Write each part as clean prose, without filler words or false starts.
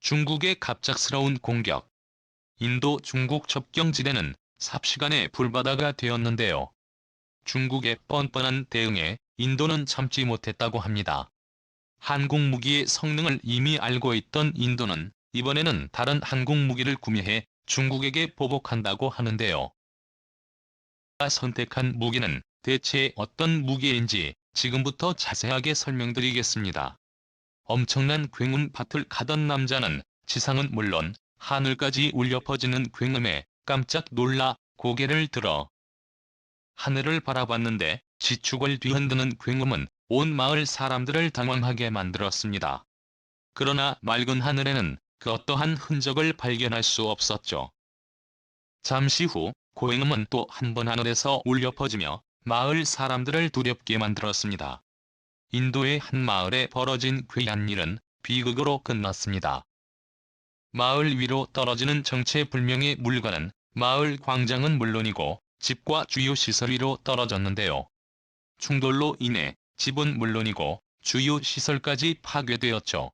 중국의 갑작스러운 공격. 인도 중국 접경지대는 삽시간에 불바다가 되었는데요. 중국의 뻔뻔한 대응에 인도는 참지 못했다고 합니다. 한국 무기의 성능을 이미 알고 있던 인도는 이번에는 다른 한국 무기를 구매해 중국에게 보복한다고 하는데요. 그가 선택한 무기는 대체 어떤 무기인지 지금부터 자세하게 설명드리겠습니다. 엄청난 굉음밭을 가던 남자는 지상은 물론 하늘까지 울려 퍼지는 굉음에 깜짝 놀라 고개를 들어 하늘을 바라봤는데 지축을 뒤흔드는 굉음은 온 마을 사람들을 당황하게 만들었습니다. 그러나 맑은 하늘에는 그 어떠한 흔적을 발견할 수 없었죠. 잠시 후 고행음은 또 한 번 하늘에서 울려 퍼지며 마을 사람들을 두렵게 만들었습니다. 인도의 한 마을에 벌어진 괴이한 일은 비극으로 끝났습니다. 마을 위로 떨어지는 정체불명의 물건은 마을 광장은 물론이고 집과 주요 시설 위로 떨어졌는데요. 충돌로 인해 집은 물론이고 주요 시설까지 파괴되었죠.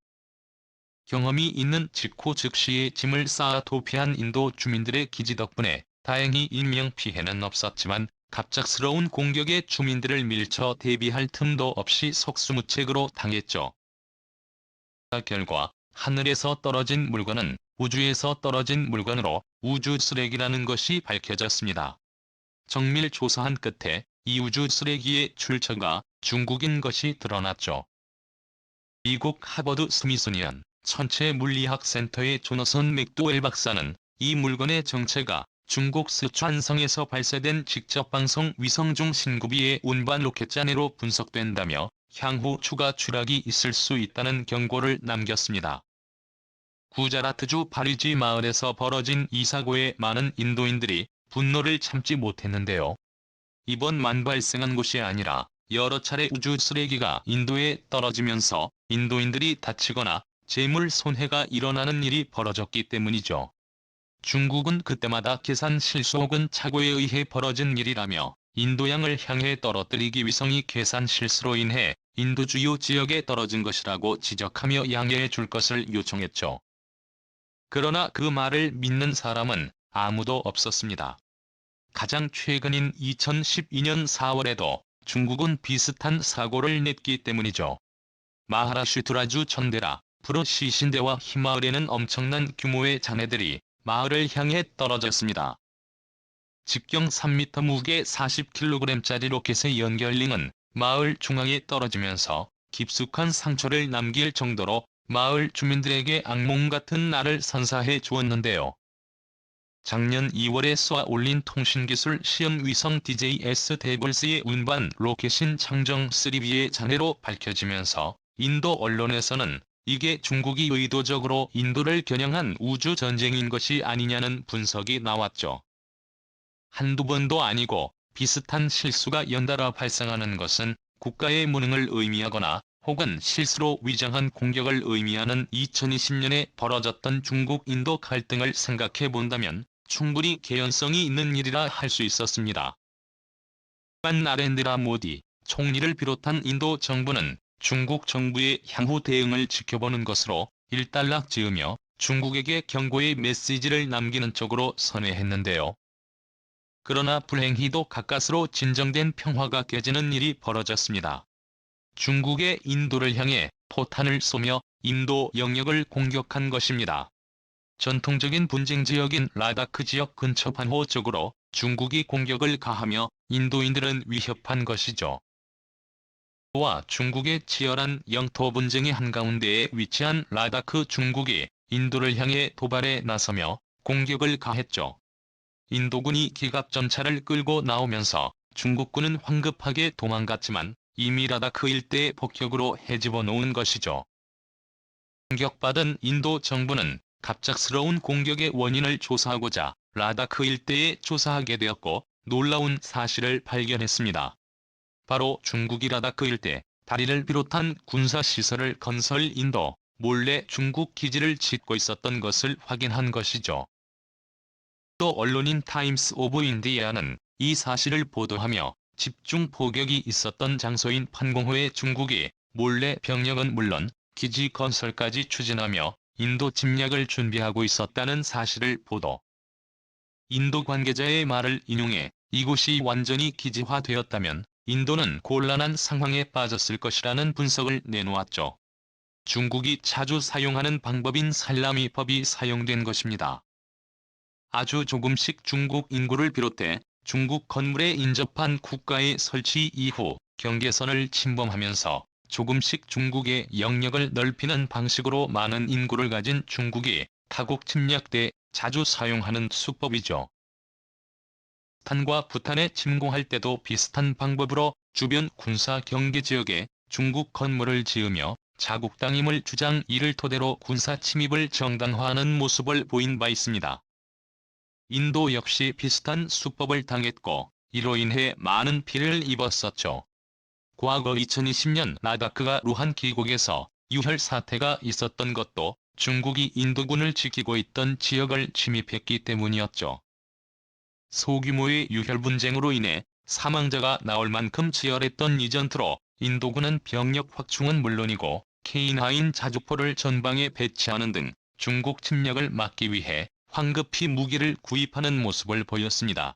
경험이 있는 직후 즉시에 짐을 쌓아 도피한 인도 주민들의 기지 덕분에 다행히 인명피해는 없었지만 갑작스러운 공격에 주민들을 밀쳐 대비할 틈도 없이 속수무책으로 당했죠. 결과 하늘에서 떨어진 물건은 우주에서 떨어진 물건으로 우주 쓰레기라는 것이 밝혀졌습니다. 정밀 조사한 끝에 이 우주 쓰레기의 출처가 중국인 것이 드러났죠. 미국 하버드 스미소니언 천체물리학센터의 조너선 맥도웰 박사는 이 물건의 정체가 중국 스촨성에서 발사된 직접방송 위성 중 신구비의 운반 로켓잔해로 분석된다며 향후 추가 추락이 있을 수 있다는 경고를 남겼습니다. 구자라트주 파리지 마을에서 벌어진 이 사고에 많은 인도인들이 분노를 참지 못했는데요. 이번만 발생한 곳이 아니라 여러 차례 우주 쓰레기가 인도에 떨어지면서 인도인들이 다치거나 재물 손해가 일어나는 일이 벌어졌기 때문이죠. 중국은 그때마다 계산 실수 혹은 착오에 의해 벌어진 일이라며 인도양을 향해 떨어뜨리기 위성이 계산 실수로 인해 인도 주요 지역에 떨어진 것이라고 지적하며 양해해 줄 것을 요청했죠. 그러나 그 말을 믿는 사람은 아무도 없었습니다. 가장 최근인 2012년 4월에도 중국은 비슷한 사고를 냈기 때문이죠. 마하라슈트라주 천데라, 프로 시신대와 히마을에는 엄청난 규모의 잔해들이 마을을 향해 떨어졌습니다. 직경 3m 무게 40kg짜리 로켓의 연결링은 마을 중앙에 떨어지면서 깊숙한 상처를 남길 정도로 마을 주민들에게 악몽 같은 날을 선사해 주었는데요. 작년 2월에 쏘아 올린 통신기술 시험 위성 DJS-대벌스의 운반 로켓인 창정 3B의 잔해로 밝혀지면서 인도 언론에서는 이게 중국이 의도적으로 인도를 겨냥한 우주전쟁인 것이 아니냐는 분석이 나왔죠. 한두 번도 아니고 비슷한 실수가 연달아 발생하는 것은 국가의 무능을 의미하거나 혹은 실수로 위장한 공격을 의미하는 2020년에 벌어졌던 중국-인도 갈등을 생각해 본다면 충분히 개연성이 있는 일이라 할 수 있었습니다. 나렌드라 모디 총리를 비롯한 인도 정부는 중국 정부의 향후 대응을 지켜보는 것으로 일단락 지으며 중국에게 경고의 메시지를 남기는 쪽으로 선회했는데요. 그러나 불행히도 가까스로 진정된 평화가 깨지는 일이 벌어졌습니다. 중국의 인도를 향해 포탄을 쏘며 인도 영역을 공격한 것입니다. 전통적인 분쟁 지역인 라다크 지역 근처 반호 쪽으로 중국이 공격을 가하며 인도인들은 위협한 것이죠. 인도와 중국의 치열한 영토 분쟁의 한가운데에 위치한 라다크 중국이 인도를 향해 도발에 나서며 공격을 가했죠. 인도군이 기갑전차를 끌고 나오면서 중국군은 황급하게 도망갔지만 이미 라다크 일대에 폭격으로 헤집어 놓은 것이죠. 공격받은 인도 정부는 갑작스러운 공격의 원인을 조사하고자 라다크 일대에 조사하게 되었고 놀라운 사실을 발견했습니다. 바로 중국이 라다크 일대 다리를 비롯한 군사시설을 건설 인도 몰래 중국 기지를 짓고 있었던 것을 확인한 것이죠. 또 언론인 타임스 오브 인디아는 이 사실을 보도하며 집중 포격이 있었던 장소인 판공호에 중국이 몰래 병력은 물론 기지 건설까지 추진하며 인도 침략을 준비하고 있었다는 사실을 보도. 인도 관계자의 말을 인용해 이곳이 완전히 기지화되었다면 인도는 곤란한 상황에 빠졌을 것이라는 분석을 내놓았죠. 중국이 자주 사용하는 방법인 살라미법이 사용된 것입니다. 아주 조금씩 중국 인구를 비롯해 중국 건물에 인접한 국가의 설치 이후 경계선을 침범하면서 조금씩 중국의 영역을 넓히는 방식으로 많은 인구를 가진 중국이 타국 침략 때 자주 사용하는 수법이죠. 탄과 부탄에 침공할 때도 비슷한 방법으로 주변 군사 경계 지역에 중국 건물을 지으며 자국 땅임을 주장, 이를 토대로 군사 침입을 정당화하는 모습을 보인 바 있습니다. 인도 역시 비슷한 수법을 당했고 이로 인해 많은 피해를 입었었죠. 과거 2020년 라다크가 루한 기곡에서 유혈 사태가 있었던 것도 중국이 인도군을 지키고 있던 지역을 침입했기 때문이었죠. 소규모의 유혈 분쟁으로 인해 사망자가 나올 만큼 치열했던 이전투로 인도군은 병력 확충은 물론이고 K9 자주포를 전방에 배치하는 등 중국 침략을 막기 위해 황급히 무기를 구입하는 모습을 보였습니다.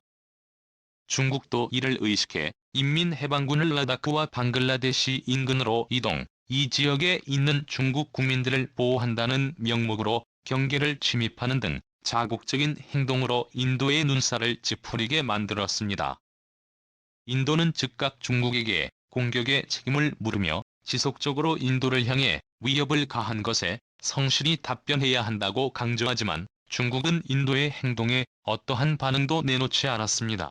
중국도 이를 의식해 인민해방군을 라다크와 방글라데시 인근으로 이동, 이 지역에 있는 중국 국민들을 보호한다는 명목으로 경계를 침입하는 등 자국적인 행동으로 인도의 눈살을 찌푸리게 만들었습니다. 인도는 즉각 중국에게 공격의 책임을 물으며 지속적으로 인도를 향해 위협을 가한 것에 성실히 답변해야 한다고 강조하지만 중국은 인도의 행동에 어떠한 반응도 내놓지 않았습니다.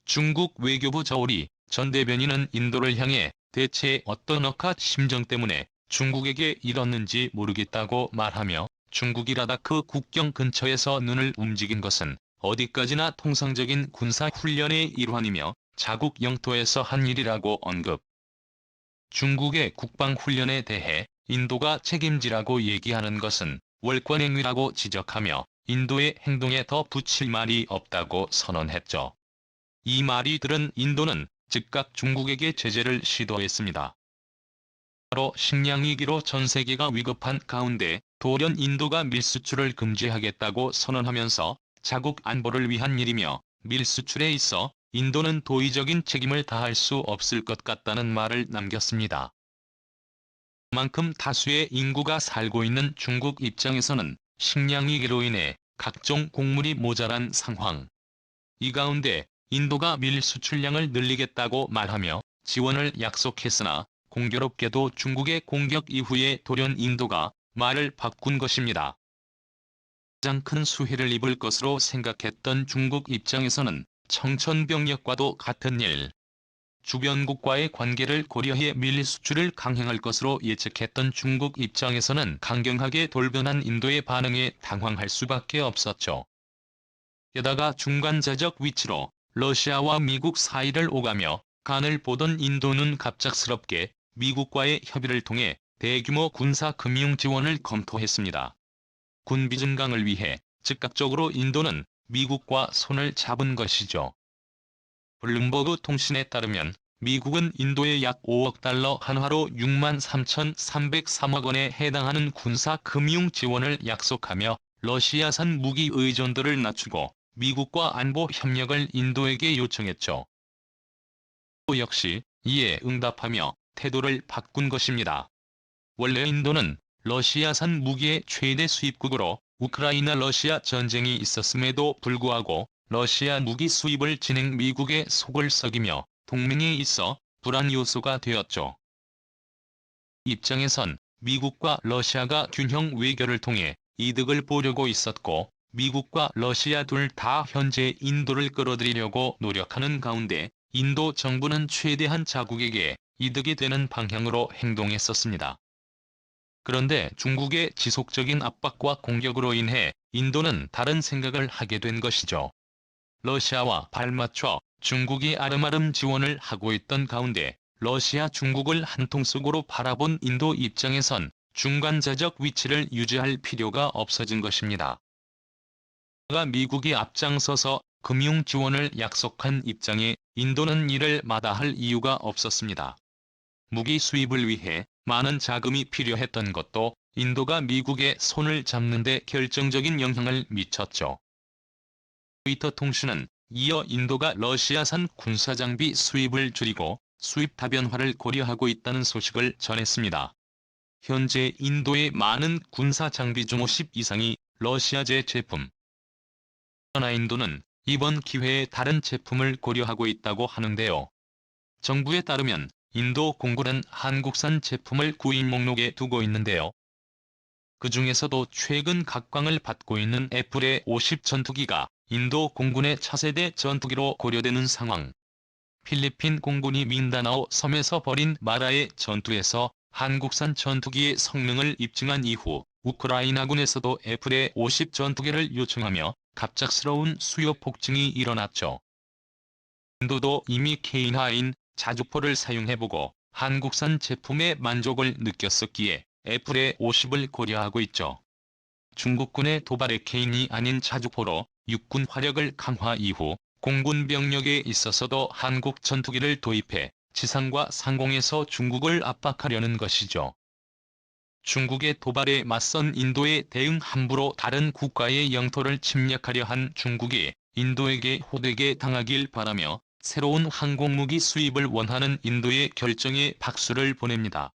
중국 외교부 저우리 전 대변인은 인도를 향해 대체 어떤 억하 심정 때문에 중국에게 이렀는지 모르겠다고 말하며 중국이 라다크 국경 근처에서 눈을 움직인 것은 어디까지나 통상적인 군사 훈련의 일환이며 자국 영토에서 한 일이라고 언급. 중국의 국방훈련에 대해 인도가 책임지라고 얘기하는 것은 월권행위라고 지적하며 인도의 행동에 더 붙일 말이 없다고 선언했죠. 이 말이 들은 인도는 즉각 중국에게 제재를 시도했습니다. 바로 식량위기로 전 세계가 위급한 가운데 돌연 인도가 밀수출을 금지하겠다고 선언하면서 자국 안보를 위한 일이며 밀수출에 있어 인도는 도의적인 책임을 다할 수 없을 것 같다는 말을 남겼습니다. 그만큼 다수의 인구가 살고 있는 중국 입장에서는 식량위기로 인해 각종 곡물이 모자란 상황. 이 가운데 인도가 밀수출량을 늘리겠다고 말하며 지원을 약속했으나 공교롭게도 중국의 공격 이후에 돌연 인도가 말을 바꾼 것입니다. 가장 큰 수혜를 입을 것으로 생각했던 중국 입장에서는 청천벽력과도 같은 일. 주변국과의 관계를 고려해 밀수출을 강행할 것으로 예측했던 중국 입장에서는 강경하게 돌변한 인도의 반응에 당황할 수밖에 없었죠. 게다가 중간자적 위치로 러시아와 미국 사이를 오가며 간을 보던 인도는 갑작스럽게 미국과의 협의를 통해 대규모 군사 금융 지원을 검토했습니다. 군비 증강을 위해 즉각적으로 인도는 미국과 손을 잡은 것이죠. 블룸버그 통신에 따르면 미국은 인도에 약 5억 달러 한화로 63,303억 원에 해당하는 군사 금융 지원을 약속하며 러시아산 무기 의존도를 낮추고 미국과 안보 협력을 인도에게 요청했죠. 또 역시 이에 응답하며 태도를 바꾼 것입니다. 원래 인도는 러시아산 무기의 최대 수입국으로 우크라이나-러시아 전쟁이 있었음에도 불구하고 러시아 무기 수입을 진행 미국의 속을 썩이며 동맹에 있어 불안 요소가 되었죠. 입장에선 미국과 러시아가 균형 외교를 통해 이득을 보려고 있었고 미국과 러시아 둘 다 현재 인도를 끌어들이려고 노력하는 가운데 인도 정부는 최대한 자국에게 이득이 되는 방향으로 행동했었습니다. 그런데 중국의 지속적인 압박과 공격으로 인해 인도는 다른 생각을 하게 된 것이죠. 러시아와 발맞춰 중국이 아름아름 지원을 하고 있던 가운데 러시아 중국을 한통속으로 바라본 인도 입장에선 중간자적 위치를 유지할 필요가 없어진 것입니다. 미국이 앞장서서 금융 지원을 약속한 입장에 인도는 이를 마다할 이유가 없었습니다. 무기 수입을 위해 많은 자금이 필요했던 것도 인도가 미국의 손을 잡는 데 결정적인 영향을 미쳤죠. 로이터 통신은 이어 인도가 러시아산 군사장비 수입을 줄이고 수입 다변화를 고려하고 있다는 소식을 전했습니다. 현재 인도의 많은 군사장비 중 50 이상이 러시아제 제품. 그러나 인도는 이번 기회에 다른 제품을 고려하고 있다고 하는데요. 정부에 따르면 인도 공군은 한국산 제품을 구입 목록에 두고 있는데요. 그 중에서도 최근 각광을 받고 있는 F-50 전투기가 인도 공군의 차세대 전투기로 고려되는 상황. 필리핀 공군이 민다나오 섬에서 벌인 마라의 전투에서 한국산 전투기의 성능을 입증한 이후 우크라이나군에서도 F-50 전투기를 요청하며 갑작스러운 수요 폭증이 일어났죠. 인도도 이미 K9 자주포를 사용해보고 한국산 제품에 만족을 느꼈었기에 F-50을 고려하고 있죠. 중국군의 도발의 K9이 아닌 자주포로 육군 화력을 강화 이후 공군 병력에 있어서도 한국 전투기를 도입해 지상과 상공에서 중국을 압박하려는 것이죠. 중국의 도발에 맞선 인도의 대응 함부로 다른 국가의 영토를 침략하려 한 중국이 인도에게 호되게 당하길 바라며 새로운 항공무기 수입을 원하는 인도의 결정에 박수를 보냅니다.